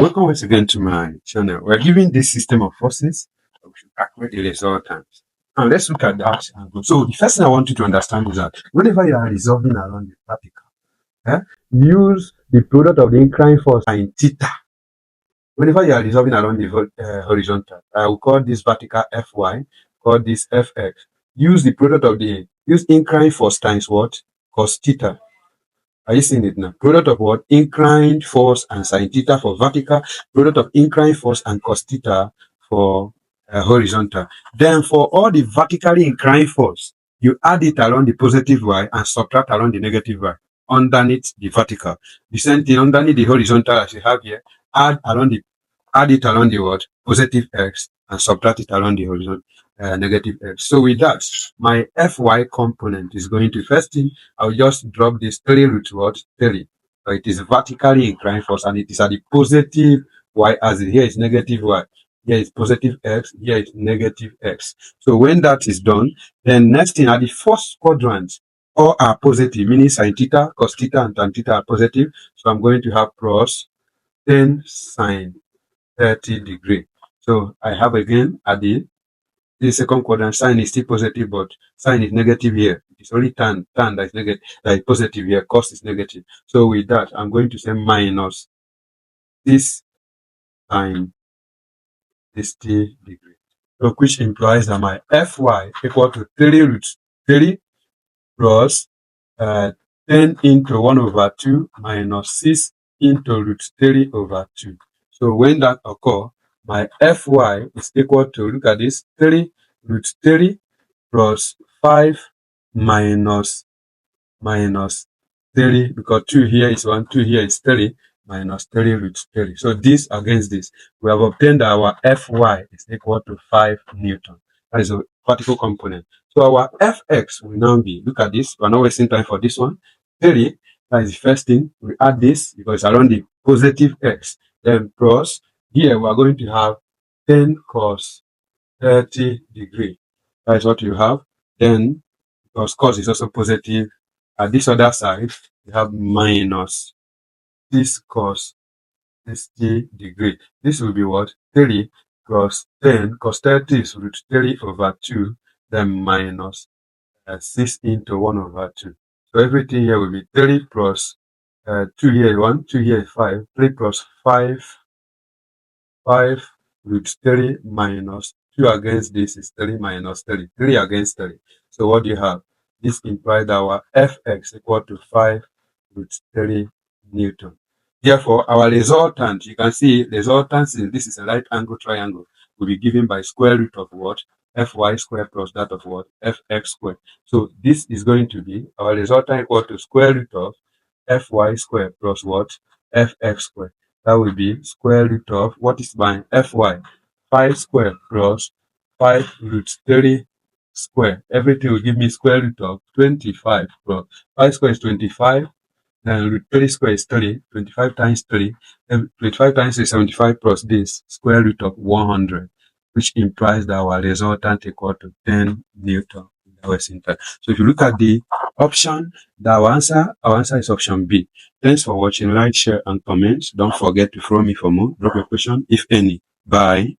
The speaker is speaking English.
Welcome once again to my channel. We're given this system of forces. We should calculate the resultants. Now let's look at that angle. So the first thing I want you to understand is that whenever you are resolving around the vertical, use the product of the inclined force sine theta. Whenever you are resolving along the horizontal, I will call this vertical Fy, call this Fx. Use the product of the inclined force times what? Cos theta. Are you seeing it now? Product of what? Inclined force and sine theta for vertical. Product of inclined force and cos theta for horizontal. Then for all the vertically inclined force, you add it along the positive y and subtract along the negative y underneath the vertical. The same thing underneath the horizontal as you have here. Add it along the what? Positive x and subtract it along the horizontal. Negative x. So with that, my Fy component is going to, first thing, I'll just drop this 3 root what? 3. So it is vertically inclined force and it is at the positive y, as here is negative y. Here is positive x, here is negative x. So when that is done, then next thing, at the first quadrant, all are positive, meaning sine theta, cos theta, and tan theta are positive. So I'm going to have plus 10 sine 30 degree. So I have again at the second quadrant, sine is still positive, but sine is negative here. It's only tan that is negative, that is positive here, cos is negative. So with that, I'm going to say minus this sine 60 degree. So which implies that my Fy equal to 3 root 3 plus 10 into 1 over 2 minus 6 into root 3 over 2. So when that occurs, my Fy is equal to, look at this, 3 root 3 plus 5 minus 3, because 2 here is 1, 2 here is 3, minus 3 root 3. So this against this, we have obtained our Fy is equal to 5 Newton. That is a vertical component. So our Fx will now be, look at this, we're not wasting time for this one, 3, that is the first thing. We add this because it's around the positive x. Then plus, here we are going to have 10 cos 30 degree. That is what you have. Then, because cos is also positive, at this other side, you have minus this cos 60 degree. This will be what? 3 plus 10, cos 30 is root 3 over 2, then minus 6 into 1 over 2. So everything here will be 3 plus 2 here 1, 2 here 5, 3 plus 5 root 3 minus 2 against this is 3 minus 3. 3 against 3. So what do you have? This implies that our Fx equal to 5 root 3 Newton. Therefore, our resultant, you can see resultant, this is a right angle triangle, will be given by square root of what? Fy square plus that of what? Fx square. So this is going to be our resultant equal to square root of Fy square plus what? Fx square. That will be square root of, what is my Fy? 5 square plus 5 root 3 square. Everything will give me square root of 25 plus 5 square is 25. Then root 3 square is 30. 25 times 3. 25 times 3 is 75 plus this square root of 100, which implies that our resultant equal to 10 Newton. So if you look at the option, our answer is option B. Thanks for watching. Like, share, and comment. Don't forget to follow me for more. Drop your question, if any. Bye.